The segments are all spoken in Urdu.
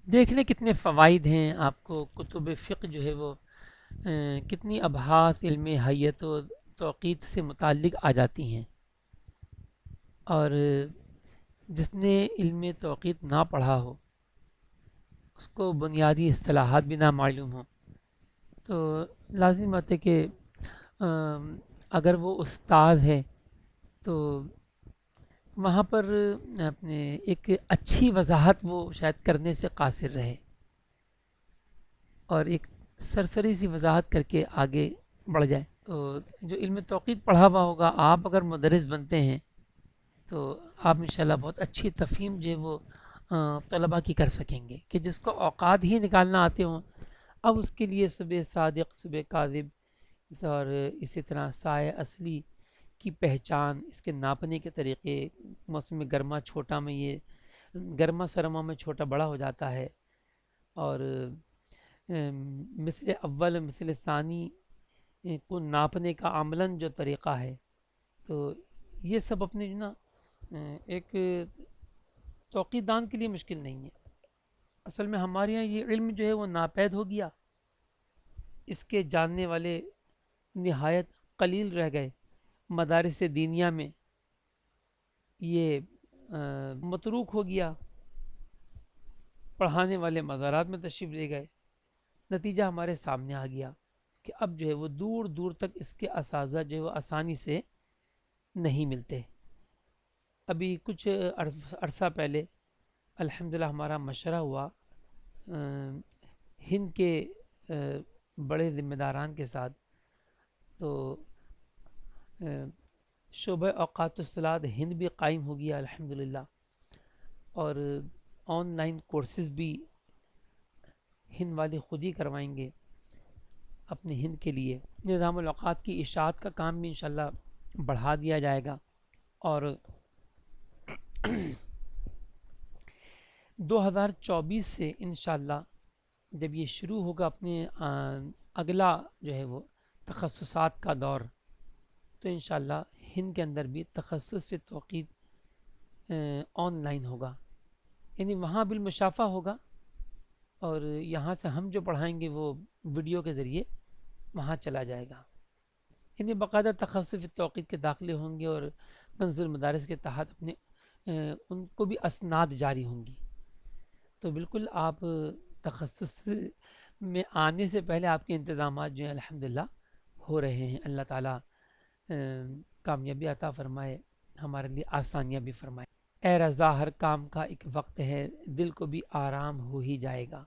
دیکھ لیں کتنے فوائد ہیں آپ کو کتب فقہ جو ہے وہ کتنی ابحاث علم حیت و توقیت سے متعلق آ جاتی ہیں، اور جس نے علم توقیت نہ پڑھا ہو اس کو بنیادی اصطلاحات بھی نہ معلوم ہوں تو لازم بات ہے کہ اگر وہ استاد ہے تو وہاں پر اپنے ایک اچھی وضاحت وہ شاید کرنے سے قاصر رہے، اور ایک سرسری سی وضاحت کر کے آگے بڑھ جائے۔ تو جو علم توقیت پڑھا ہوا ہوگا، آپ اگر مدرس بنتے ہیں تو آپ انشاءاللہ بہت اچھی تفہیم جو ہے وہ طلباء کی کر سکیں گے، کہ جس کو اوقات ہی نکالنا آتے ہوں، اب اس کے لیے صبح صادق صبح کاذب اور اسی طرح سائے اصلی کی پہچان، اس کے ناپنے کے طریقے، موسم گرما چھوٹا میں یہ گرما سرما میں چھوٹا بڑا ہو جاتا ہے، اور مثل اول مثل ثانی کو ناپنے کا عملاً جو طریقہ ہے، تو یہ سب اپنے جو نا ایک توقید دان کے لیے مشکل نہیں ہے۔ اصل میں ہمارے یہاں یہ علم جو ہے وہ ناپید ہو گیا، اس کے جاننے والے نہایت قلیل رہ گئے، مدارس دینیہ میں یہ متروک ہو گیا، پڑھانے والے مزارات میں تشریف لے گئے، نتیجہ ہمارے سامنے آ گیا کہ اب جو ہے وہ دور دور تک اس کے اساتذہ جو ہے وہ آسانی سے نہیں ملتے۔ ابھی کچھ عرصہ پہلے الحمدللہ ہمارا مشورہ ہوا ہند کے بڑے ذمہ داران کے ساتھ، تو شعبہ اوقات الصلاۃ ہند بھی قائم ہو گیا الحمدللہ، اور آن لائن کورسز بھی ہند والے خود ہی کروائیں گے اپنے ہند کے لیے۔ نظام الاوقات کی اشاعت کا کام بھی انشاءاللہ بڑھا دیا جائے گا، اور 2024 سے انشاءاللہ جب یہ شروع ہوگا اپنے اگلا جو ہے وہ تخصصات کا دور، تو انشاءاللہ ہند کے اندر بھی تخصص فی توقیت آن لائن ہوگا، یعنی وہاں بالمشافہ ہوگا، اور یہاں سے ہم جو پڑھائیں گے وہ ویڈیو کے ذریعے وہاں چلا جائے گا، یعنی باقاعدہ تخصص فی توقیت کے داخلے ہوں گے، اور کنز المدارس کے تحت اپنے ان کو بھی اسناد جاری ہوں گی۔ تو بالکل آپ تخصص میں آنے سے پہلے آپ کے انتظامات جو ہیں الحمدللہ ہو رہے ہیں، اللہ تعالیٰ کامیابی عطا فرمائے، ہمارے لیے آسانیاں بھی فرمائے۔ اے رضا ہر کام کا ایک وقت ہے، دل کو بھی آرام ہو ہی جائے گا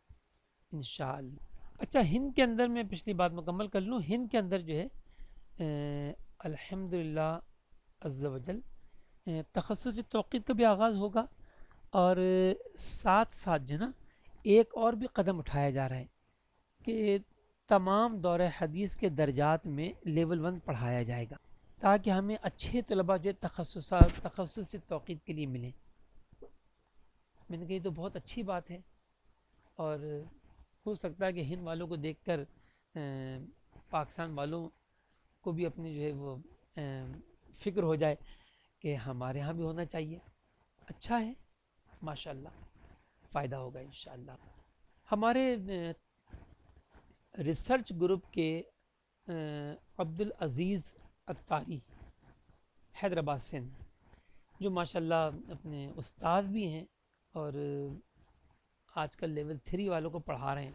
انشاءاللہ۔ اچھا، ہند کے اندر میں پچھلی بات مکمل کر لوں، ہند کے اندر جو ہے الحمدللہ عز و جل تخصص توقیت کا بھی آغاز ہوگا، اور ساتھ ساتھ جو نا ایک اور بھی قدم اٹھایا جا رہا ہے کہ تمام دور حدیث کے درجات میں لیول 1 پڑھایا جائے گا، تاکہ ہمیں اچھے طلباء جو تخصص توقیت کے لیے ملیں۔ میں نے کہا یہ تو بہت اچھی بات ہے، اور ہو سکتا ہے کہ ہند والوں کو دیکھ کر پاکستان والوں کو بھی اپنی جو ہے وہ فکر ہو جائے کہ ہمارے ہاں بھی ہونا چاہیے۔ اچھا ہے، ماشاءاللہ فائدہ ہوگا انشاءاللہ۔ ہمارے ریسرچ گروپ کے عبدالعزیز اتاری حیدرآباد سے، جو ماشاءاللہ اپنے استاد بھی ہیں اور آج کل لیول 3 والوں کو پڑھا رہے ہیں،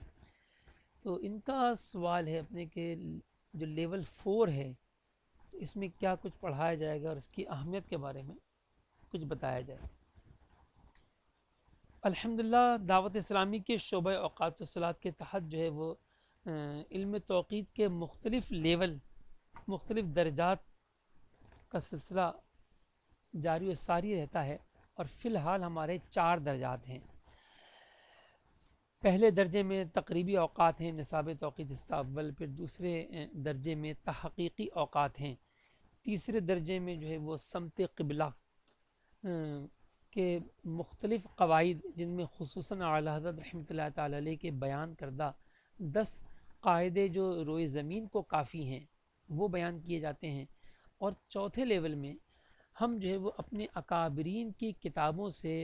تو ان کا سوال ہے اپنے کہ جو لیول 4 ہے اس میں کیا کچھ پڑھایا جائے گا، اور اس کی اہمیت کے بارے میں کچھ بتایا جائے۔ الحمدللہ دعوت اسلامی کے شعبہ اوقات الصلاۃ کے تحت جو ہے وہ علم توقیت کے مختلف لیول، مختلف درجات کا سلسلہ جاری و ساری رہتا ہے، اور فی الحال ہمارے 4 درجات ہیں۔ پہلے درجے میں تقریبی اوقات ہیں، نصاب توقیت حصہ اول، پھر دوسرے درجے میں تحقیقی اوقات ہیں، تیسرے درجے میں جو ہے وہ سمت قبلہ کے مختلف قواعد، جن میں خصوصاً اعلیٰ حضرت رحمۃ اللہ تعالی علیہ کے بیان کردہ 10 قاعدے جو روئے زمین کو کافی ہیں وہ بیان کیے جاتے ہیں، اور چوتھے لیول میں ہم جو ہے وہ اپنے اکابرین کی کتابوں سے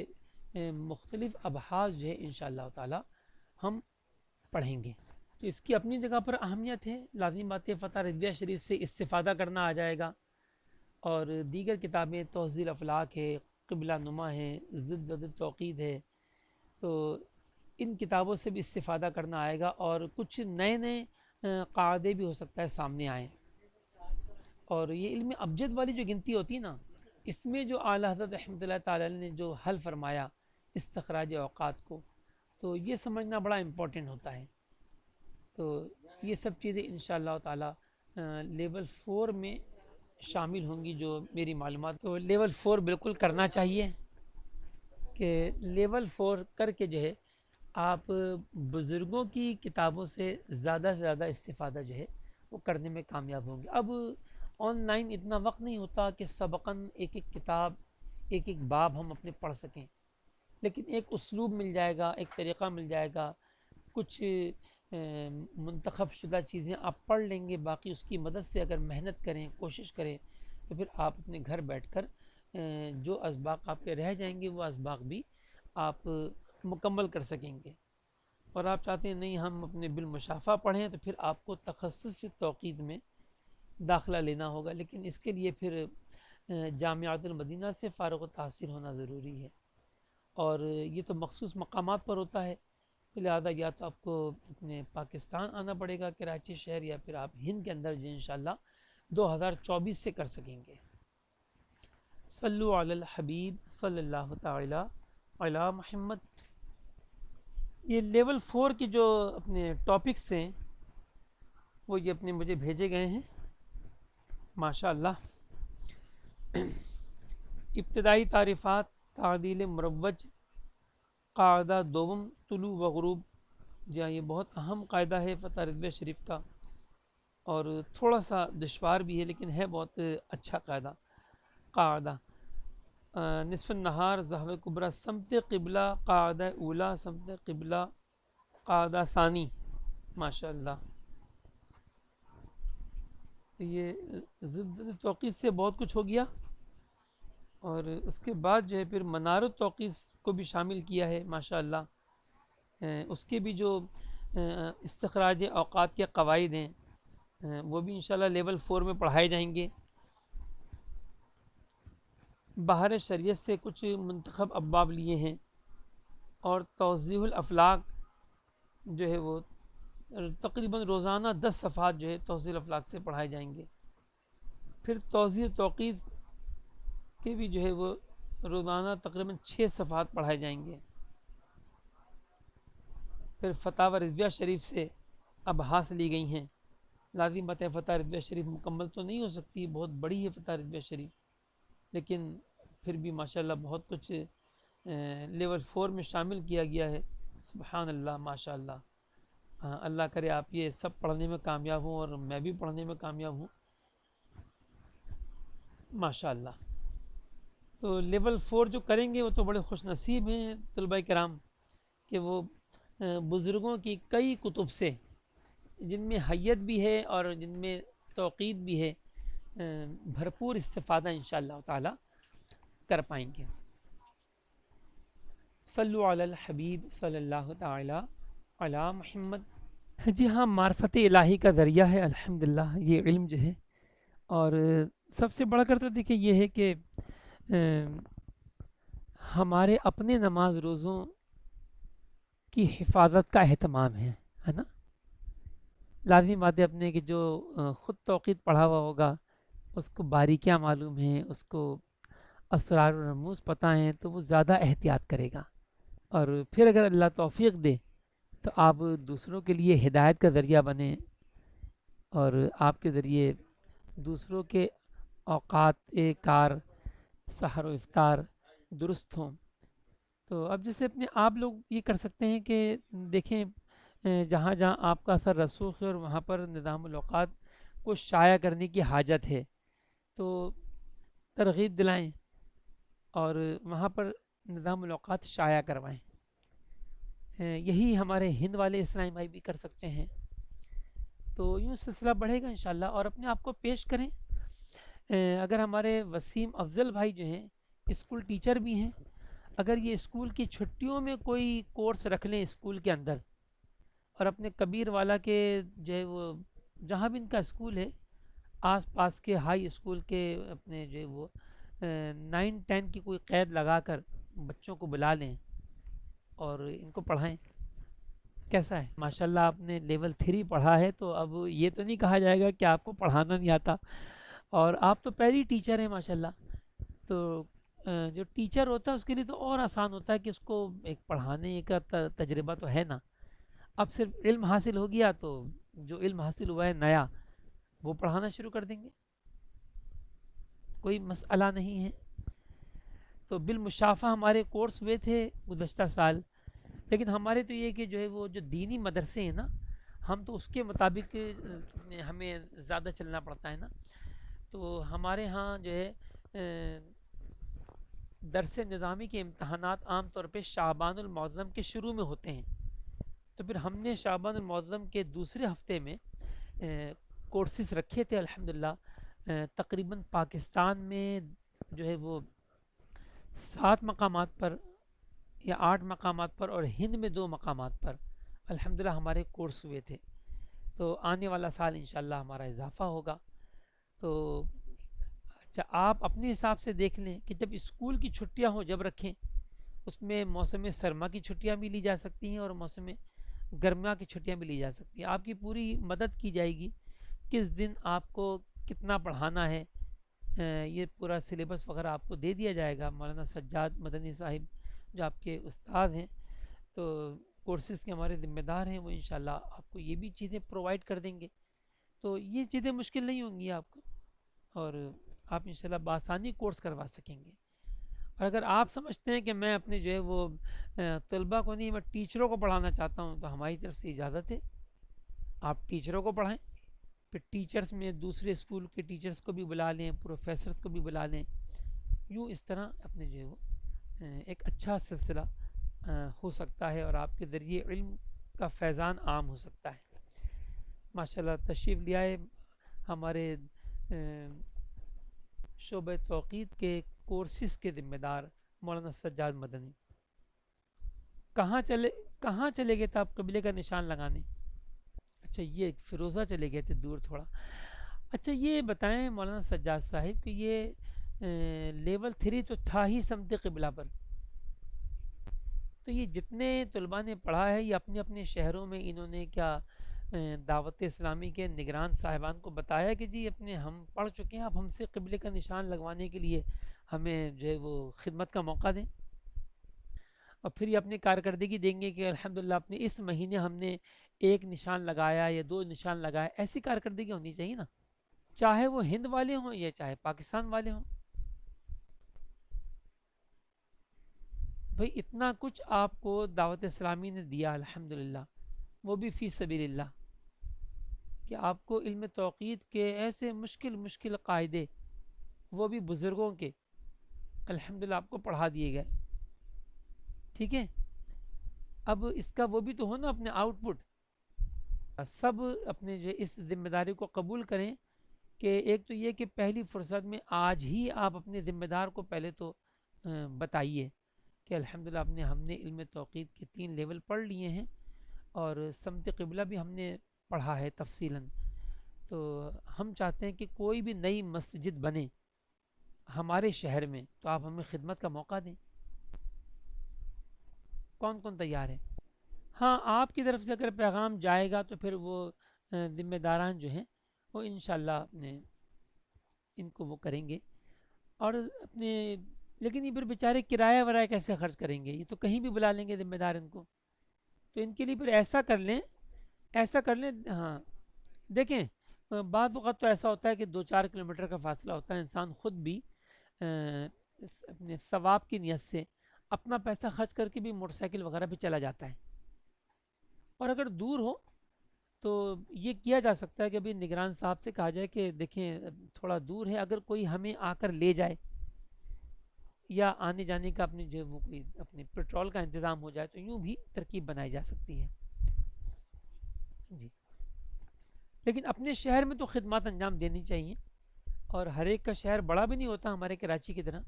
مختلف ابحاث جو ہے انشاءاللہ تعالی ہم پڑھیں گے. تو اس کی اپنی جگہ پر اہمیت ہے، لازمی بات ہے فتح رضویہ شریف سے استفادہ کرنا آ جائے گا، اور دیگر کتابیں توضیح الافلاق ہے، قبلہ نما ہے، ضد توقید ہے، تو ان کتابوں سے بھی استفادہ کرنا آئے گا، اور کچھ نئے نئے قاعدے بھی ہو سکتا ہے سامنے آئیں. اور یہ علم ابجد والی جو گنتی ہوتی ہے نا، اس میں جو اعلیٰ حضرت رحمۃ اللہ تعالی نے جو حل فرمایا استخراج اوقات کو، تو یہ سمجھنا بڑا امپورٹنٹ ہوتا ہے. تو یہ سب چیزیں انشاءاللہ تعالی لیول 4 میں شامل ہوں گی جو میری معلومات. تو لیول 4 بالکل کرنا چاہیے کہ لیول 4 کر کے جو ہے آپ بزرگوں کی کتابوں سے زیادہ استفادہ جو ہے وہ کرنے میں کامیاب ہوں گے. اب آن لائن اتنا وقت نہیں ہوتا کہ سبقاً ایک ایک کتاب ایک ایک باب ہم اپنے پڑھ سکیں، لیکن ایک اسلوب مل جائے گا، ایک طریقہ مل جائے گا، کچھ منتخب شدہ چیزیں آپ پڑھ لیں گے، باقی اس کی مدد سے اگر محنت کریں، کوشش کریں، تو پھر آپ اپنے گھر بیٹھ کر جو اسباق آپ کے رہ جائیں گے وہ اسباق بھی آپ مکمل کر سکیں گے. اور آپ چاہتے ہیں نہیں ہم اپنے بالمشافہ پڑھیں، تو پھر آپ کو تخصص فی توقید میں داخلہ لینا ہوگا، لیکن اس کے لیے پھر جامعۃ المدینہ سے فارغ التحصیل ہونا ضروری ہے، اور یہ تو مخصوص مقامات پر ہوتا ہے. لہٰذا یا تو آپ کو اپنے پاکستان آنا پڑے گا کراچی شہر، یا پھر آپ ہند کے اندر جو انشاءاللہ 2024 سے کر سکیں گے. صلو علی الحبیب صلی اللہ تعالی علی محمد. یہ لیول 4 کی جو اپنے ٹاپکس ہیں وہ یہ اپنے مجھے بھیجے گئے ہیں ماشاءاللہ. ابتدائی تعریفات، تعدیل مروج، قاعدہ دوم طلوع و غروب. جی ہاں، یہ بہت اہم قاعدہ ہے فتح رضویہ شریف کا، اور تھوڑا سا دشوار بھی ہے لیکن ہے بہت اچھا قاعدہ. نصف النہار، ذہب کبریٰ، سمت قبلہ، قاعدہ اولا، سمت قبلہ، قاعدہ ثانی. ماشاءاللہ. یہ ضد توقید سے بہت کچھ ہو گیا، اور اس کے بعد جو ہے پھر منار التوقید کو بھی شامل کیا ہے ماشاءاللہ. اس کے بھی جو استخراج اوقات کے قواعد ہیں وہ بھی انشاءاللہ لیول 4 میں پڑھائے جائیں گے. بہار شریعت سے کچھ منتخب ابواب لیے ہیں، اور توضیح الافلاق جو ہے وہ تقریباً روزانہ 10 صفحات جو ہے توضیح الافلاق سے پڑھائے جائیں گے. پھر توضیح توقید کے بھی جو ہے وہ روزانہ تقریباً 6 صفحات پڑھائے جائیں گے. پھر فتح رضویہ شریف سے ابحاث لی گئی ہیں. لازم بات ہے فتح رضویہ شریف مکمل تو نہیں ہو سکتی، بہت بڑی ہے فتح رضویہ شریف، لیکن پھر بھی ماشاءاللہ بہت کچھ لیول 4 میں شامل کیا گیا ہے. سبحان اللہ، ماشاءاللہ. اللہ کرے آپ یہ سب پڑھنے میں کامیاب ہوں، اور میں بھی پڑھنے میں کامیاب ہوں ماشاءاللہ. تو لیول 4 جو کریں گے وہ تو بڑے خوش نصیب ہیں طلبہ کرام کہ وہ بزرگوں کی کئی کتب سے، جن میں حیت بھی ہے اور جن میں توقید بھی ہے، بھرپور استفادہ انشاءاللہ تعالی کر پائیں گے. صلو علی الحبیب صلی اللہ تعالی علی محمد. جی ہاں، معرفت الہی کا ذریعہ ہے الحمدللہ یہ علم جو ہے، اور سب سے بڑا کرتا دیکھیں یہ ہے کہ ہمارے اپنے نماز روزوں کی حفاظت کا اہتمام ہے نا. لازم بات ہے اپنے کہ جو خود توقید پڑھا ہوا ہوگا اس کو باریکیاں معلوم ہیں، اس کو اسرار و رموز پتہ ہیں، تو وہ زیادہ احتیاط کرے گا. اور پھر اگر اللہ توفیق دے تو آپ دوسروں کے لیے ہدایت کا ذریعہ بنیں، اور آپ کے ذریعے دوسروں کے اوقات کار سحر و افطار درست ہوں. تو اب جیسے اپنے آپ لوگ یہ کر سکتے ہیں کہ دیکھیں جہاں جہاں آپ کا اثر رسوخ ہے اور وہاں پر نظام الاوقات کو شائع کرنے کی حاجت ہے تو ترغیب دلائیں اور وہاں پر نظام الاوقات شائع کروائیں. یہی ہمارے ہند والے اسلامی بھائی بھی کر سکتے ہیں. تو یوں سلسلہ بڑھے گا انشاءاللہ. اور اپنے آپ کو پیش کریں. اگر ہمارے وسیم افضل بھائی جو ہیں اسکول ٹیچر بھی ہیں، اگر یہ اسکول کی چھٹیوں میں کوئی کورس رکھ لیں اسکول کے اندر، اور اپنے کبیر والا کے جو ہے وہ جہاں بھی ان کا اسکول ہے آس پاس کے ہائی اسکول کے اپنے جو ہے وہ 9-10 کی کوئی قید لگا کر بچوں کو بلا لیں اور ان کو پڑھائیں، کیسا ہے؟ ماشاءاللہ آپ نے لیول 3 پڑھا ہے، تو اب یہ تو نہیں کہا جائے گا کہ آپ کو پڑھانا نہیں آتا، اور آپ تو پہلی ٹیچر ہیں ماشاءاللہ. تو جو ٹیچر ہوتا ہے اس کے لیے تو اور آسان ہوتا ہے کہ اس کو ایک پڑھانے کا تجربہ تو ہے نا. اب صرف علم حاصل ہو گیا تو جو علم حاصل ہوا ہے نیا وہ پڑھانا شروع کر دیں گے، کوئی مسئلہ نہیں ہے. تو بالمشافہ ہمارے کورس ہوئے تھے گزشتہ سال، لیکن ہمارے تو یہ کہ جو ہے وہ جو دینی مدرسے ہیں نا، ہم تو اس کے مطابق ہمیں زیادہ چلنا پڑتا ہے نا. تو ہمارے ہاں جو ہے درس نظامی کے امتحانات عام طور پہ شعبان المعظم کے شروع میں ہوتے ہیں. تو پھر ہم نے شعبان المعظم کے دوسرے ہفتے میں کورسز رکھے تھے الحمدللہ. تقریباً پاکستان میں جو ہے وہ 7 مقامات پر یا 8 مقامات پر، اور ہند میں 2 مقامات پر الحمدللہ ہمارے کورس ہوئے تھے. تو آنے والا سال انشاءاللہ ہمارا اضافہ ہوگا. تو اچھا آپ اپنے حساب سے دیکھ لیں کہ جب اسکول کی چھٹیاں ہوں جب رکھیں، اس میں موسم سرما کی چھٹیاں بھی لی جا سکتی ہیں اور موسم گرما کی چھٹیاں بھی لی جا سکتی ہیں. آپ کی پوری مدد کی جائے گی کس دن آپ کو کتنا پڑھانا ہے. یہ پورا سلیبس وغیرہ آپ کو دے دیا جائے گا. مولانا سجاد مدنی صاحب جو آپ کے استاد ہیں، تو کورسز کے ہمارے ذمہ دار ہیں، وہ انشاءاللہ آپ کو یہ بھی چیزیں پرووائڈ کر دیں گے. تو یہ چیزیں مشکل نہیں ہوں گی آپ کو، اور آپ انشاءاللہ بآسانی کورس کروا سکیں گے. اور اگر آپ سمجھتے ہیں کہ میں اپنے جو ہے وہ طلبہ کو نہیں، میں ٹیچروں کو پڑھانا چاہتا ہوں، تو ہماری طرف سے اجازت ہے، آپ ٹیچروں کو پڑھائیں. پھر ٹیچرز میں دوسرے اسکول کے ٹیچرز کو بھی بلا لیں، پروفیسرز کو بھی بلا لیں. یوں اس طرح اپنے جو ہے وہ ایک اچھا سلسلہ ہو سکتا ہے، اور آپ کے ذریعے علم کا فیضان عام ہو سکتا ہے. ماشاءاللہ تشریف لے آئے ہمارے شعبہ توقید کے کورسز کے ذمہ دار مولانا سجاد مدنی. کہاں چلے گئے تھے آپ قبلے کا نشان لگانے؟ اچھا یہ فیروزہ چلے گئے تھے، دور تھوڑا. اچھا یہ بتائیں مولانا سجاد صاحب کہ یہ لیول 3 تو تھا ہی سمت قبلہ پر، تو یہ جتنے طلباء نے پڑھا ہے یہ اپنے اپنے شہروں میں انہوں نے کیا دعوت اسلامی کے نگران صاحبان کو بتایا کہ جی اپنے ہم پڑھ چکے ہیں، اب ہم سے قبلے کا نشان لگوانے کے لیے ہمیں جو ہے وہ خدمت کا موقع دیں، اور پھر یہ اپنی کارکردگی دیں گے کہ الحمدللہ اپنے اس مہینے ہم نے 1 نشان لگایا یا 2 نشان لگایا. ایسی کارکردگی ہونی چاہیے نا، چاہے وہ ہند والے ہوں یا چاہے پاکستان والے ہوں. بھئی اتنا کچھ آپ کو دعوت اسلامی نے دیا الحمدللہ، وہ بھی فی سبیل اللہ، کہ آپ کو علم توقید کے ایسے مشکل قاعدے، وہ بھی بزرگوں کے، الحمدللہ آپ کو پڑھا دیے گئے. ٹھیک ہے، اب اس کا وہ بھی تو ہو نا اپنے آؤٹ پٹ. سب اپنے جو اس ذمہ داری کو قبول کریں کہ ایک تو یہ کہ پہلی فرصت میں آج ہی آپ اپنے ذمہ دار کو پہلے تو بتائیے کہ الحمدللہ ہم نے علم توقید کے 3 لیول پڑھ لیے ہیں، اور سمت قبلہ بھی ہم نے پڑھا ہے تفصیلاً. تو ہم چاہتے ہیں کہ کوئی بھی نئی مسجد بنے ہمارے شہر میں تو آپ ہمیں خدمت کا موقع دیں. کون کون تیار ہے؟ ہاں آپ کی طرف سے اگر پیغام جائے گا تو پھر وہ ذمہ داران جو ہیں وہ انشاءاللہ اپنے ان کو وہ کریں گے. اور اپنے لیکن یہ پھر بیچارے کرایہ ورایہ کیسے خرچ کریں گے؟ یہ تو کہیں بھی بلا لیں گے ذمہ دار ان کو. تو ان کے لیے پھر ایسا کر لیں ہاں. دیکھیں بعض وقت تو ایسا ہوتا ہے کہ 2-4 کلومیٹر کا فاصلہ ہوتا ہے، انسان خود بھی اپنے ثواب کی نیت سے اپنا پیسہ خرچ کر کے بھی موٹر سائیکل وغیرہ پہ چلا جاتا ہے. اور اگر دور ہو تو یہ کیا جا سکتا ہے کہ ابھی نگران صاحب سے کہا جائے کہ دیکھیں تھوڑا دور ہے، اگر کوئی ہمیں آ کر لے جائے یا آنے جانے کا اپنے جو وہ کوئی اپنے پیٹرول کا انتظام ہو جائے تو یوں بھی ترکیب بنائی جا سکتی ہے. جی لیکن اپنے شہر میں تو خدمات انجام دینی چاہیے، اور ہر ایک کا شہر بڑا بھی نہیں ہوتا ہمارے کراچی کی طرح،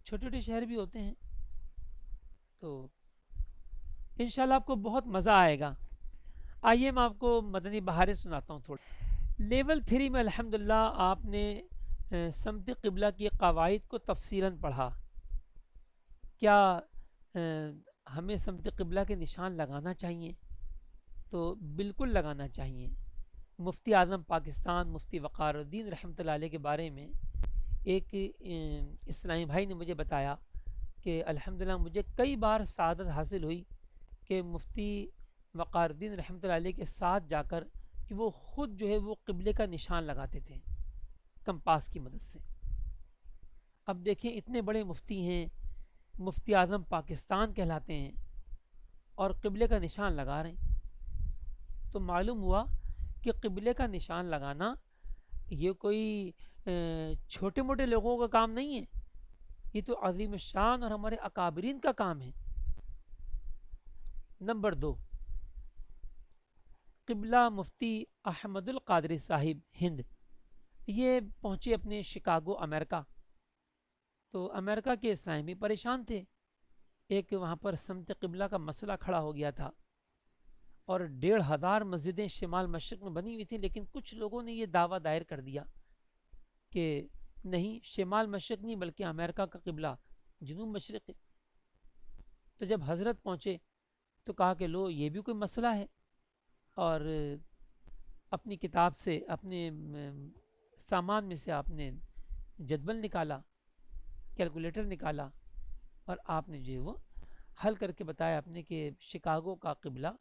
چھوٹے چھوٹے شہر بھی ہوتے ہیں. تو انشاءاللہ آپ کو بہت مزہ آئے گا. آئیے میں آپ کو مدنی بہاریں سناتا ہوں تھوڑا. لیول 3 میں الحمدللہ آپ نے سمت قبلہ کی قواعد کو تفصیلاً پڑھا. کیا ہمیں سمت قبلہ کے نشان لگانا چاہیے؟ تو بالکل لگانا چاہیے. مفتی اعظم پاکستان مفتی وقار الدین رحمۃ اللہ علیہ کے بارے میں ایک اسلامی بھائی نے مجھے بتایا کہ الحمدللہ مجھے کئی بار سعادت حاصل ہوئی کہ مفتی وقار الدین رحمۃ اللہ علیہ کے ساتھ جا کر کہ وہ خود جو ہے وہ قبلے کا نشان لگاتے تھے کمپاس کی مدد سے. اب دیکھیں اتنے بڑے مفتی ہیں, مفتی اعظم پاکستان کہلاتے ہیں اور قبلے کا نشان لگا رہے ہیں. تو معلوم ہوا کہ قبلے کا نشان لگانا یہ کوئی چھوٹے موٹے لوگوں کا کام نہیں ہے, یہ تو عظیم الشان اور ہمارے اکابرین کا کام ہے. نمبر 2, قبلہ مفتی احمد القادری صاحب ہند, یہ پہنچے اپنے شکاگو امریکہ. تو امریکہ کے اسلامی پریشان تھے, ایک وہاں پر سمت قبلہ کا مسئلہ کھڑا ہو گیا تھا اور 1500 مسجدیں شمال مشرق میں بنی ہوئی تھیں, لیکن کچھ لوگوں نے یہ دعویٰ دائر کر دیا کہ نہیں, شمال مشرق نہیں بلکہ امریکہ کا قبلہ جنوب مشرق ہے. تو جب حضرت پہنچے تو کہا کہ لو یہ بھی کوئی مسئلہ ہے, اور اپنی کتاب سے اپنے سامان میں سے آپ نے جدول نکالا, کیلکولیٹر نکالا, اور آپ نے جو ہے وہ حل کر کے بتایا اپنے کہ شکاگو کا قبلہ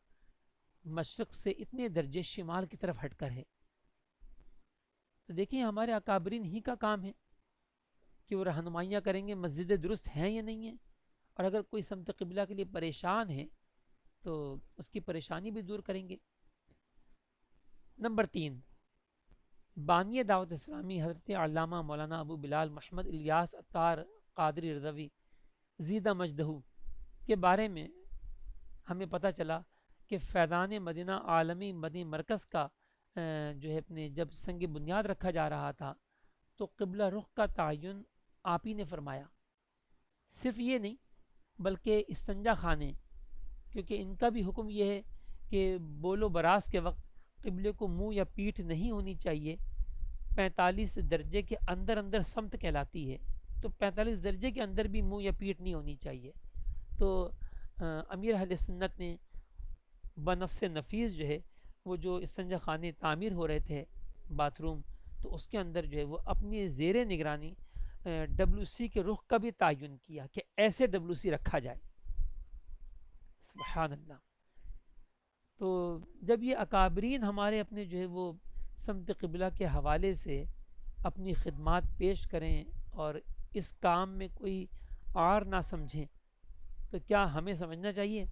مشرق سے اتنے درجے شمال کی طرف ہٹ کر ہے. تو دیکھیں ہمارے اکابرین ہی کا کام ہے کہ وہ رہنمائیاں کریں گے مسجدیں درست ہیں یا نہیں ہیں, اور اگر کوئی سمت قبلہ کے لیے پریشان ہے تو اس کی پریشانی بھی دور کریں گے. نمبر 3, بانی دعوت اسلامی حضرت علامہ مولانا ابو بلال محمد الیاس عطار قادری رضوی زیدہ مجدہ کے بارے میں ہمیں پتہ چلا کہ فیضان مدینہ عالمی مدنی مرکز کا جو ہے اپنے جب سنگ بنیاد رکھا جا رہا تھا تو قبلہ رخ کا تعین آپ ہی نے فرمایا. صرف یہ نہیں بلکہ استنجا خانے, کیونکہ ان کا بھی حکم یہ ہے کہ بول و براز کے وقت قبلے کو منہ یا پیٹھ نہیں ہونی چاہیے. 45 درجے کے اندر اندر سمت کہلاتی ہے, تو 45 درجے کے اندر بھی منہ یا پیٹھ نہیں ہونی چاہیے. تو امیر اہل سنت نے بنفس نفیس جو ہے وہ جو استنجا خانے تعمیر ہو رہے تھے باتھ روم, تو اس کے اندر جو ہے وہ اپنی زیر نگرانی WC کے رخ کا بھی تعین کیا کہ ایسے WC رکھا جائے. سبحان اللہ. تو جب یہ اکابرین ہمارے اپنے جو ہے وہ سمت قبلہ کے حوالے سے اپنی خدمات پیش کریں اور اس کام میں کوئی عار نہ سمجھیں, تو کیا ہمیں سمجھنا چاہیے,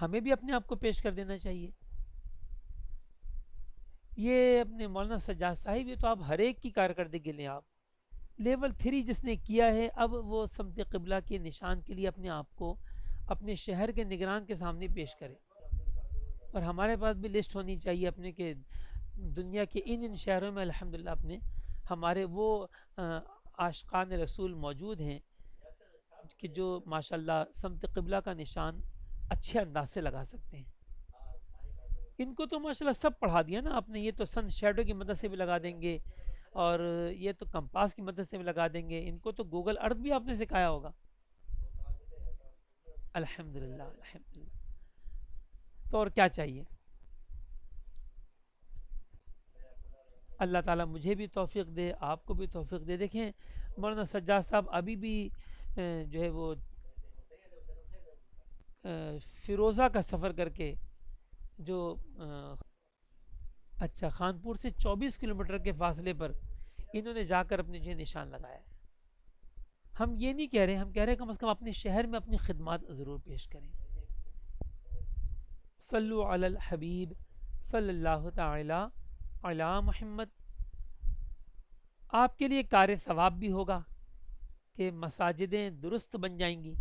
ہمیں بھی اپنے آپ کو پیش کر دینا چاہیے. یہ اپنے مولانا سجاد صاحب, یہ تو آپ ہر ایک کی کارکردگی لیں. آپ لیول 3 جس نے کیا ہے, اب وہ سمت قبلہ کے نشان کے لیے اپنے آپ کو اپنے شہر کے نگران کے سامنے پیش کرے. اور ہمارے پاس بھی لسٹ ہونی چاہیے اپنے کہ دنیا کے ان شہروں میں الحمدللہ اپنے ہمارے وہ عاشقان رسول موجود ہیں کہ جو ماشاءاللہ سمت قبلہ کا نشان اچھے انداز سے لگا سکتے ہیں. ان کو تو ماشاءاللہ سب پڑھا دیا نا آپ نے, یہ تو سن شیڈو کی مدد سے بھی لگا دیں گے, اور یہ تو کمپاس کی مدد سے بھی لگا دیں گے. ان کو تو گوگل ارتھ بھی آپ نے سکھایا ہوگا. الحمدللہ الحمدللہ. تو اور کیا چاہیے. اللہ تعالیٰ مجھے بھی توفیق دے, آپ کو بھی توفیق دے. دیکھیں مولانا سجاد صاحب ابھی بھی جو ہے وہ فیروزہ کا سفر کر کے جو اچھا خانپور سے 24 کلومیٹر کے فاصلے پر انہوں نے جا کر اپنے جو نشان لگایا ہے. ہم یہ نہیں کہہ رہے, ہم کہہ رہے ہیں کم از کم اپنے شہر میں اپنی خدمات ضرور پیش کریں. صلو علی الحبیب صلی اللہ تعالی علی محمد. آپ کے لیے کار ثواب بھی ہوگا کہ مساجدیں درست بن جائیں گی.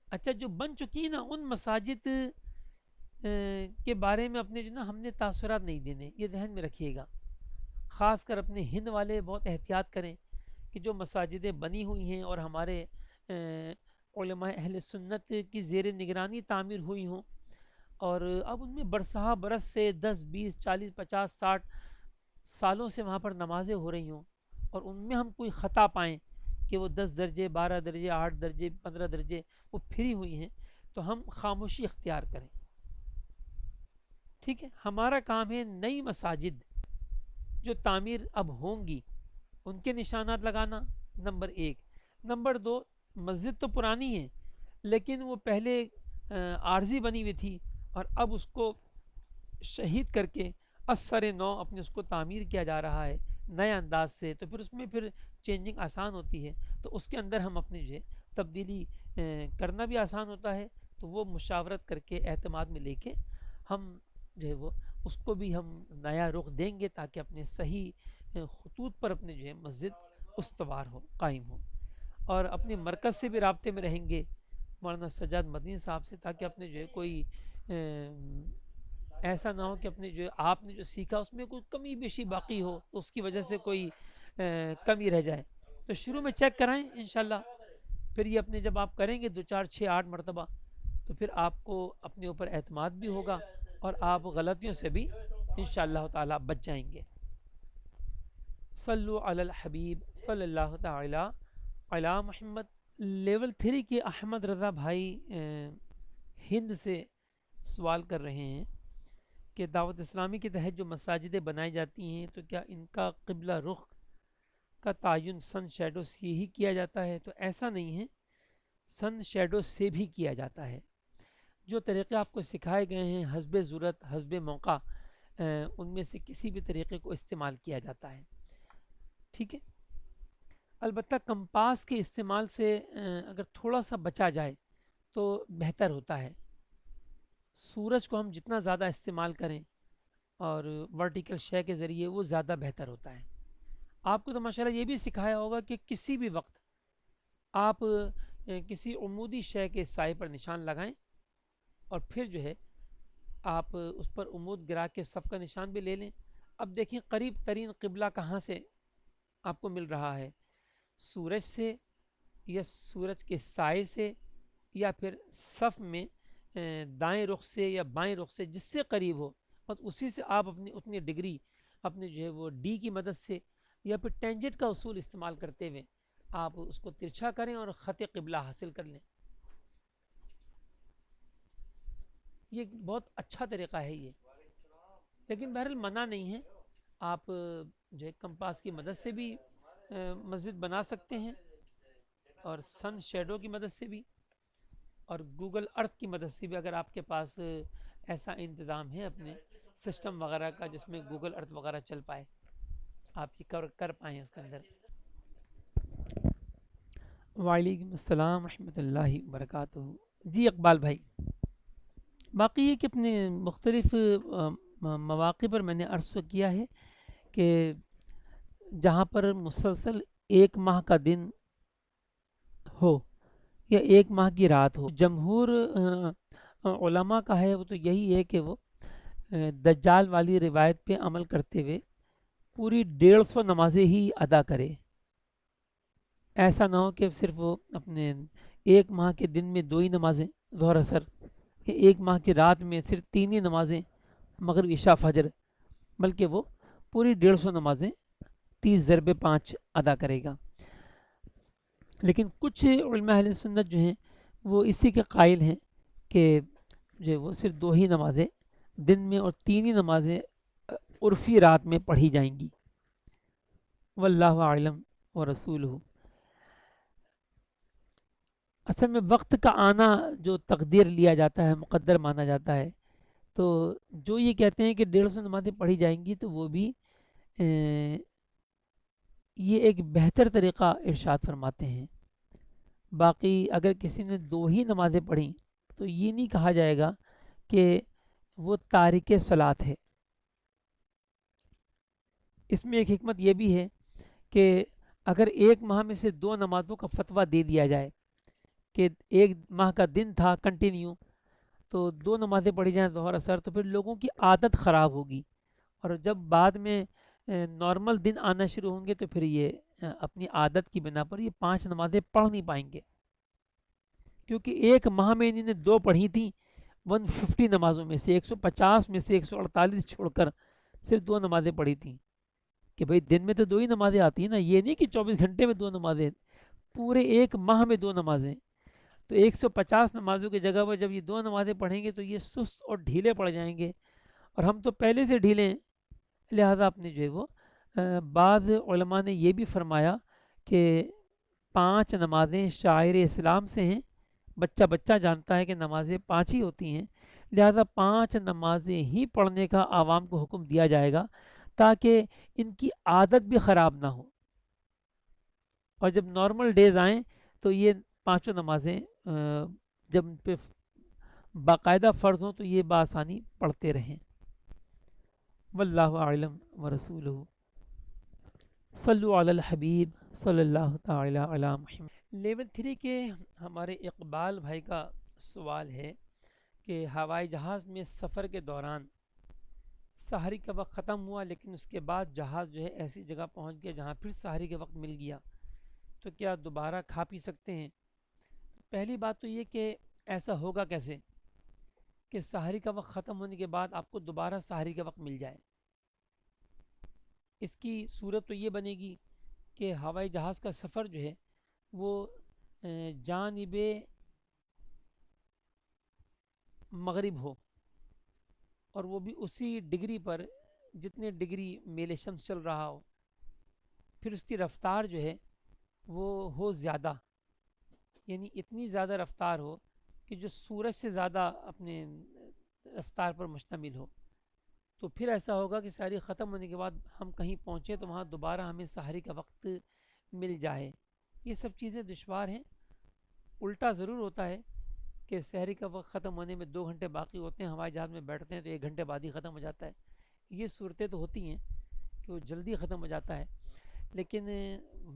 اچھا جو بن چکی نا ان مساجد کے بارے میں اپنے جو نا ہم نے تاثرات نہیں دینے, یہ ذہن میں رکھیے گا. خاص کر اپنے ہند والے بہت احتیاط کریں کہ جو مساجدیں بنی ہوئی ہیں اور ہمارے علماء اہل سنت کی زیر نگرانی تعمیر ہوئی ہوں، اور اب ان میں برسہ برس سے 10 20 40 50 60 سالوں سے وہاں پر نمازیں ہو رہی ہوں، اور ان میں ہم کوئی خطا پائیں کہ وہ 10 درجے 12 درجے 8 درجے 15 درجے وہ پھری ہوئی ہیں، تو ہم خاموشی اختیار کریں. ٹھیک ہے، ہمارا کام ہے نئی مساجد جو تعمیر اب ہوں گی ان کے نشانات لگانا، نمبر ایک. نمبر دو، مسجد تو پرانی ہے لیکن وہ پہلے عارضی بنی ہوئی تھی، اور اب اس کو شہید کر کے اثر نو اپنے اس کو تعمیر کیا جا رہا ہے نئے انداز سے، تو پھر اس میں پھر چینجنگ آسان ہوتی ہے، تو اس کے اندر ہم اپنی جو ہے تبدیلی کرنا بھی آسان ہوتا ہے. تو وہ مشاورت کر کے اعتماد میں لے کے ہم جو ہے وہ اس کو بھی ہم نیا رخ دیں گے، تاکہ اپنے صحیح خطوط پر اپنے جو ہے مسجد استوار ہو، قائم ہو. اور اپنے مرکز سے بھی رابطے میں رہیں گے مولانا سجاد مدنی صاحب سے، تاکہ اپنے جو ہے کوئی ایسا نہ ہو کہ اپنے جو آپ نے جو سیکھا اس میں کوئی کمی بیشی باقی ہو، تو اس کی وجہ سے کوئی کمی رہ جائے. تو شروع میں چیک کرائیں انشاءاللہ، پھر یہ اپنے جب آپ کریں گے 2 4 6 8 مرتبہ، تو پھر آپ کو اپنے اوپر اعتماد بھی ہوگا، اور آپ غلطیوں سے بھی انشاءاللہ تعالی بچ جائیں گے. صلو علی الحبیب صلی اللہ تعالی علی محمد. لیول 3 کے احمد رضا بھائی ہند سے سوال کر رہے ہیں کہ دعوت اسلامی کے تحت جو مساجدیں بنائی جاتی ہیں تو کیا ان کا قبلہ رخ کا تعین سن شیڈو سے ہی کیا جاتا ہے؟ تو ایسا نہیں ہے، سن شیڈو سے بھی کیا جاتا ہے. جو طریقے آپ کو سکھائے گئے ہیں حسب ضرورت حسب موقع، ان میں سے کسی بھی طریقے کو استعمال کیا جاتا ہے. ٹھیک ہے، البتہ کمپاس کے استعمال سے اگر تھوڑا سا بچا جائے تو بہتر ہوتا ہے. سورج کو ہم جتنا زیادہ استعمال کریں اور ورٹیکل شے کے ذریعے وہ زیادہ بہتر ہوتا ہے. آپ کو تو ماشاءاللہ یہ بھی سکھایا ہوگا کہ کسی بھی وقت آپ کسی عمودی شے کے سائے پر نشان لگائیں، اور پھر جو ہے آپ اس پر عمود گرا کے صف کا نشان بھی لے لیں. اب دیکھیں قریب ترین قبلہ کہاں سے آپ کو مل رہا ہے، سورج سے یا سورج کے سائے سے، یا پھر صف میں دائیں رخ سے یا بائیں رخ سے، جس سے قریب ہو، اور اسی سے آپ اپنی اتنی ڈگری اپنے جو ہے وہ ڈی کی مدد سے یا پھر ٹینجنٹ کا اصول استعمال کرتے ہوئے آپ اس کو ترچھا کریں اور خط قبلہ حاصل کر لیں. یہ بہت اچھا طریقہ ہے یہ، لیکن بہرحال منع نہیں ہے. آپ جو ہے کمپاس کی مدد سے بھی مسجد بنا سکتے ہیں، اور سن شیڈو کی مدد سے بھی، اور گوگل ارتھ کی مدد سے بھی، اگر آپ کے پاس ایسا انتظام ہے اپنے سسٹم وغیرہ کا جس میں گوگل ارتھ وغیرہ چل پائے، آپ یہ کر پائیں اس کے اندر. وعلیکم السلام ورحمۃ اللہ وبرکاتہ. جی اقبال بھائی، باقی یہ کہ اپنے مختلف مواقع پر میں نے عرض کیا ہے کہ جہاں پر مسلسل 1 ماہ کا دن ہو یا 1 ماہ کی رات ہو، جمہور علماء کا ہے وہ تو یہی ہے کہ وہ دجال والی روایت پہ عمل کرتے ہوئے پوری 150 نمازیں ہی ادا کرے. ایسا نہ ہو کہ صرف وہ اپنے 1 ماہ کے دن میں 2 ہی نمازیں ظہر اثر، کہ 1 ماہ کی رات میں صرف 3 ہی نمازیں مغرب عشاء فجر، بلکہ وہ پوری 150 نمازیں 30 ضرب 5 ادا کرے گا. لیکن کچھ علماء اہل سنت جو ہیں وہ اسی کے قائل ہیں کہ جو وہ صرف 2 ہی نمازیں دن میں اور 3 ہی نمازیں عرفی رات میں پڑھی جائیں گی. واللہ اعلم ورسولہ. اصل میں وقت کا آنا جو تقدیر لیا جاتا ہے، مقدر مانا جاتا ہے، تو جو یہ کہتے ہیں کہ 150 نمازیں پڑھی جائیں گی تو وہ بھی یہ ایک بہتر طریقہ ارشاد فرماتے ہیں. باقی اگر کسی نے 2 ہی نمازیں پڑھیں تو یہ نہیں کہا جائے گا کہ وہ تارک صلاۃ ہے. اس میں ایک حکمت یہ بھی ہے کہ اگر 1 ماہ میں سے 2 نمازوں کا فتویٰ دے دیا جائے کہ 1 ماہ کا دن تھا کنٹینیو، تو 2 نمازیں پڑھی جائیں ظہر اثر، تو پھر لوگوں کی عادت خراب ہوگی، اور جب بعد میں نارمل دن آنا شروع ہوں گے تو پھر یہ اپنی عادت کی بنا پر یہ 5 نمازیں پڑھ نہیں پائیں گے. کیونکہ ایک ماہ میں انہوں نے 2 پڑھی تھیں 150 نمازوں میں سے، 150 میں سے 148 چھوڑ کر صرف 2 نمازیں پڑھی تھیں. کہ بھئی دن میں تو 2 ہی نمازیں آتی ہیں نا، یہ نہیں کہ 24 گھنٹے میں 2 نمازیں، پورے ایک ماہ میں 2 نمازیں. تو 150 نمازوں کی جگہ پر جب یہ 2 نمازیں پڑھیں گے تو یہ سست اور ڈھیلے پڑ جائیں گے، اور ہم تو پہلے سے ڈھیلے ہیں. لہذا اپنے جو ہے وہ بعض علماء نے یہ بھی فرمایا کہ 5 نمازیں شاعر اسلام سے ہیں، بچہ بچہ جانتا ہے کہ نمازیں 5 ہی ہوتی ہیں، لہذا 5 نمازیں ہی پڑھنے کا عوام کو حکم دیا جائے گا تاکہ ان کی عادت بھی خراب نہ ہو، اور جب نارمل ڈیز آئیں تو یہ 5 نمازیں جب ان پہ باقاعدہ فرض ہوں تو یہ بآسانی پڑھتے رہیں. واللہ اعلم ورسولہ. صلو علی الحبیب صلی اللہ تعالی علی محمد. لیول 3 کے ہمارے اقبال بھائی کا سوال ہے کہ ہوائی جہاز میں سفر کے دوران سحری کا وقت ختم ہوا، لیکن اس کے بعد جہاز جو ہے ایسی جگہ پہنچ گیا جہاں پھر سحری کا وقت مل گیا، تو کیا دوبارہ کھا پی سکتے ہیں؟ پہلی بات تو یہ کہ ایسا ہوگا کیسے کہ سحری کا وقت ختم ہونے کے بعد آپ کو دوبارہ سحری کا وقت مل جائے؟ اس کی صورت تو یہ بنے گی کہ ہوائی جہاز کا سفر جو ہے وہ جانب مغرب ہو، اور وہ بھی اسی ڈگری پر جتنے ڈگری میل شمس چل رہا ہو، پھر اس کی رفتار جو ہے وہ ہو زیادہ، یعنی اتنی زیادہ رفتار ہو کہ جو سورج سے زیادہ اپنے رفتار پر مشتمل ہو. تو پھر ایسا ہوگا کہ سحری ختم ہونے کے بعد ہم کہیں پہنچے تو وہاں دوبارہ ہمیں سحری کا وقت مل جائے. یہ سب چیزیں دشوار ہیں. الٹا ضرور ہوتا ہے کہ سحری کا وقت ختم ہونے میں 2 گھنٹے باقی ہوتے ہیں، ہوائی جہاز میں بیٹھتے ہیں تو 1 گھنٹے بعد ہی ختم ہو جاتا ہے. یہ صورتیں تو ہوتی ہیں کہ وہ جلدی ختم ہو جاتا ہے، لیکن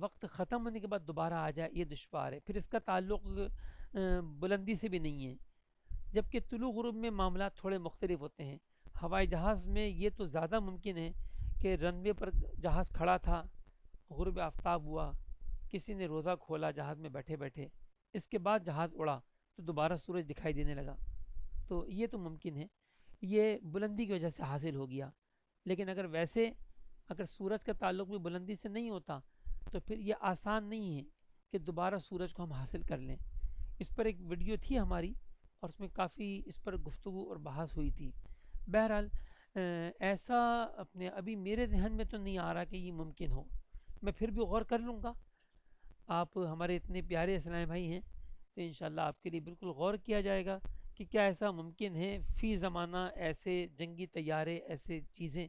وقت ختم ہونے کے بعد دوبارہ آ جائے یہ دشوار ہے. پھر اس کا تعلق بلندی سے بھی نہیں ہے، جبکہ طلوع غروب میں معاملات تھوڑے مختلف ہوتے ہیں. ہوائی جہاز میں یہ تو زیادہ ممکن ہے کہ رن وے پر جہاز کھڑا تھا، غروب آفتاب ہوا، کسی نے روزہ کھولا جہاز میں بیٹھے بیٹھے، اس کے بعد جہاز اڑا تو دوبارہ سورج دکھائی دینے لگا، تو یہ تو ممکن ہے، یہ بلندی کی وجہ سے حاصل ہو گیا. لیکن اگر سورج کا تعلق بھی بلندی سے نہیں ہوتا تو پھر یہ آسان نہیں ہے کہ دوبارہ سورج کو ہم حاصل کر لیں. اس پر ایک ویڈیو تھی ہماری اور اس میں کافی اس پر گفتگو اور بحث ہوئی تھی. بہرحال ایسا ابھی میرے ذہن میں تو نہیں آ رہا کہ یہ ممکن ہو. میں پھر بھی غور کر لوں گا. آپ ہمارے اتنے پیارے اسلامی بھائی ہیں تو انشاءاللہ آپ کے لیے بالکل غور کیا جائے گا کہ کیا ایسا ممکن ہے فی زمانہ ایسے جنگی طیارے ایسے چیزیں،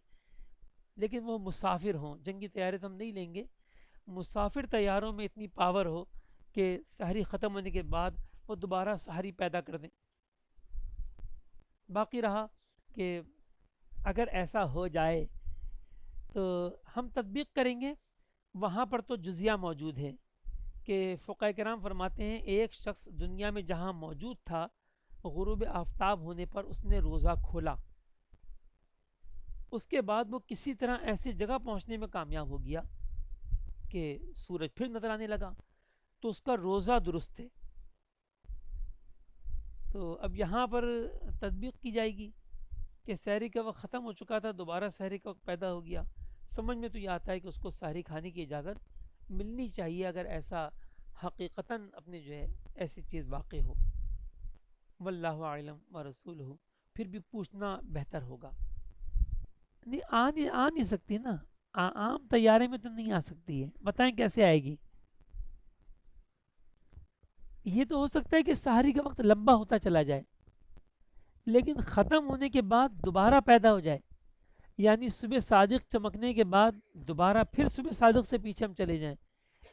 لیکن وہ مسافر ہوں. جنگی طیارے تو ہم نہیں لیں گے، مسافر طیاروں میں اتنی پاور ہو کہ سحری ختم ہونے کے بعد وہ دوبارہ سحری پیدا کر دیں. باقی رہا کہ اگر ایسا ہو جائے تو ہم تطبیق کریں گے. وہاں پر تو جزیہ موجود ہے کہ فقہ کرام فرماتے ہیں ایک شخص دنیا میں جہاں موجود تھا، غروب آفتاب ہونے پر اس نے روزہ کھولا، اس کے بعد وہ کسی طرح ایسی جگہ پہنچنے میں کامیاب ہو گیا کہ سورج پھر نظر آنے لگا، تو اس کا روزہ درست ہے. تو اب یہاں پر تطبیق کی جائے گی کہ سحری کا وقت ختم ہو چکا تھا، دوبارہ سحری کا وقت پیدا ہو گیا. سمجھ میں تو یہ آتا ہے کہ اس کو سحری کھانے کی اجازت ملنی چاہیے اگر ایسا حقیقتاً اپنے جو ہے ایسی چیز واقع ہو. واللہ اعلم ورسولہ. پھر بھی پوچھنا بہتر ہوگا. نہیں آ نہیں سکتی نا، عام طیارے میں تو نہیں آ سکتی ہے. بتائیں کیسے آئے گی؟ یہ تو ہو سکتا ہے کہ سحری کا وقت لمبا ہوتا چلا جائے لیکن ختم ہونے کے بعد دوبارہ پیدا ہو جائے، یعنی صبح صادق چمکنے کے بعد دوبارہ پھر صبح صادق سے پیچھے ہم چلے جائیں.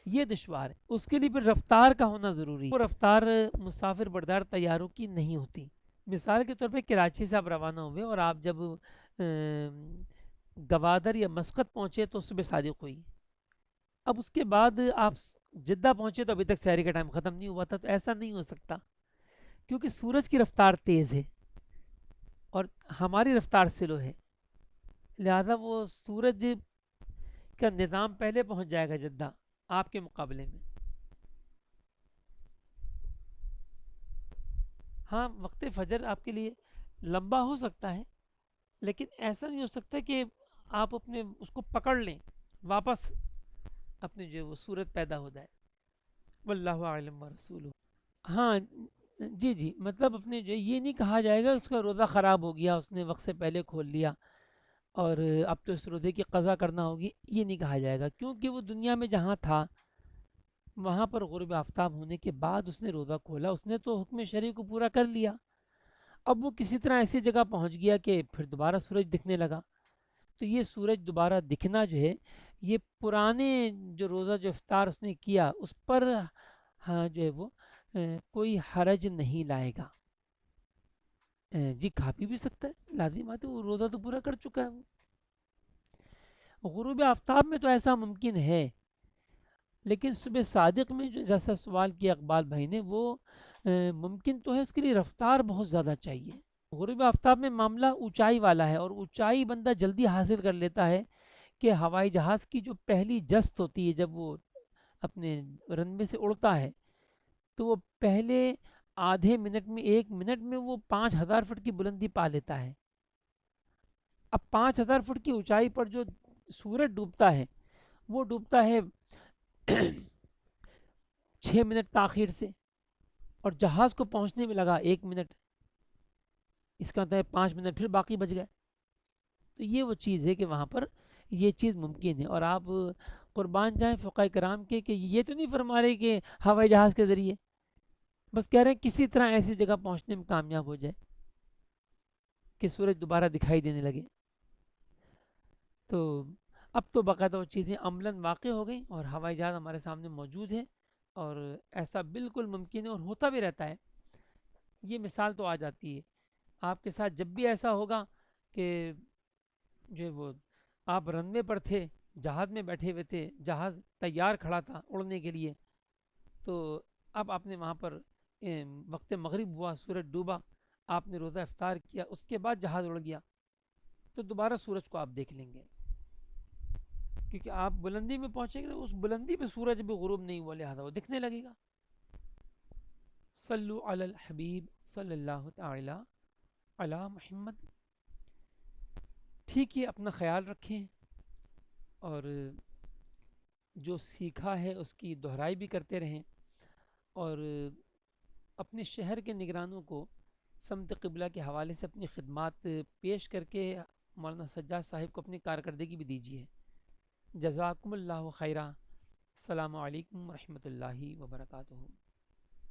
یہ دشوار ہے. اس کے لیے پھر رفتار کا ہونا ضروری ہے. وہ رفتار مسافر بردار طیاروں کی نہیں ہوتی. مثال کے طور پہ کراچی سے آپ روانہ ہوئے اور آپ جب گوادر یا مسقط پہنچے تو صبح صادق ہوئی. اب اس کے بعد آپ جدہ پہنچے تو ابھی تک سحری کا ٹائم ختم نہیں ہوا تھا، تو ایسا نہیں ہو سکتا کیونکہ سورج کی رفتار تیز ہے اور ہماری رفتار سلو ہے. لہٰذا وہ سورج کا نظام پہلے پہنچ جائے گا جدہ آپ کے مقابلے میں. ہاں وقت فجر آپ کے لیے لمبا ہو سکتا ہے، لیکن ایسا نہیں ہو سکتا کہ آپ اپنے اس کو پکڑ لیں، واپس اپنے جو وہ صورت پیدا ہو جائے. واللہ اعلم ورسولہ. ہاں جی جی، مطلب اپنے جو یہ نہیں کہا جائے گا اس کا روزہ خراب ہو گیا، اس نے وقت سے پہلے کھول لیا اور اب تو اس روزے کی قضا کرنا ہوگی، یہ نہیں کہا جائے گا، کیونکہ وہ دنیا میں جہاں تھا وہاں پر غروب آفتاب ہونے کے بعد اس نے روزہ کھولا، اس نے تو حکم شرعی کو پورا کر لیا. اب وہ کسی طرح ایسی جگہ پہنچ گیا کہ پھر دوبارہ سورج دکھنے لگا، تو یہ سورج دوبارہ دکھنا جو ہے یہ پرانے جو روزہ جو افطار اس نے کیا اس پر ہاں جو ہے وہ کوئی حرج نہیں لائے گا. جی کھا پی بھی سکتا ہے، لازم بات ہے، وہ روزہ تو پورا کر چکا ہے. وہ غروب آفتاب میں تو ایسا ممکن ہے، لیکن صبح صادق میں جو جیسا سوال کیا اقبال بھائی نے، وہ ممکن تو ہے، اس کے لیے رفتار بہت زیادہ چاہیے. غروب آفتاب میں معاملہ اونچائی والا ہے، اور اونچائی بندہ جلدی حاصل کر لیتا ہے کہ ہوائی جہاز کی جو پہلی جست ہوتی ہے جب وہ اپنے رنوے سے اڑتا ہے تو وہ پہلے آدھے منٹ میں 1 منٹ میں وہ 5,000 فٹ کی بلندی پا لیتا ہے. اب 5,000 فٹ کی اونچائی پر جو سورج ڈوبتا ہے وہ ڈوبتا ہے 6 منٹ تاخیر سے، اور جہاز کو پہنچنے میں لگا 1 منٹ، اس کا مطلب 5 منٹ پھر باقی بچ گئے. تو یہ وہ چیز ہے کہ وہاں پر یہ چیز ممکن ہے. اور آپ قربان جائیں فقہ کرام کے کہ یہ تو نہیں فرما رہے کہ ہوائی جہاز کے ذریعے، بس کہہ رہے ہیں کسی طرح ایسی جگہ پہنچنے میں کامیاب ہو جائے کہ سورج دوبارہ دکھائی دینے لگے. تو اب تو باقاعدہ وہ چیزیں عملاً واقع ہو گئیں اور ہوائی جہاز ہمارے سامنے موجود ہے، اور ایسا بالکل ممکن ہے اور ہوتا بھی رہتا ہے. یہ مثال تو آ جاتی ہے آپ کے ساتھ جب بھی ایسا ہوگا کہ جو وہ آپ رنوے پر تھے، جہاز میں بیٹھے ہوئے تھے، جہاز تیار کھڑا تھا اڑنے کے لیے، تو اب آپ نے وہاں پر وقت مغرب ہوا، سورج ڈوبا، آپ نے روزہ افطار کیا، اس کے بعد جہاز اڑ گیا، تو دوبارہ سورج کو آپ دیکھ لیں گے، کیونکہ آپ بلندی میں پہنچیں گے تو اس بلندی پہ سورج بھی غروب نہیں ہوا، لہٰذا وہ دکھنے لگے گا. صلو علی الحبیب صلی اللہ تعالی علی محمد. ٹھیک ہے، اپنا خیال رکھیں، اور جو سیکھا ہے اس کی دہرائی بھی کرتے رہیں، اور اپنے شہر کے نگرانوں کو سمت قبلہ کے حوالے سے اپنی خدمات پیش کر کے مولانا سجاد صاحب کو اپنی کارکردگی بھی دیجیے. جزاکم اللہ خیرہ. السلام علیکم ورحمۃ اللہ وبرکاتہ.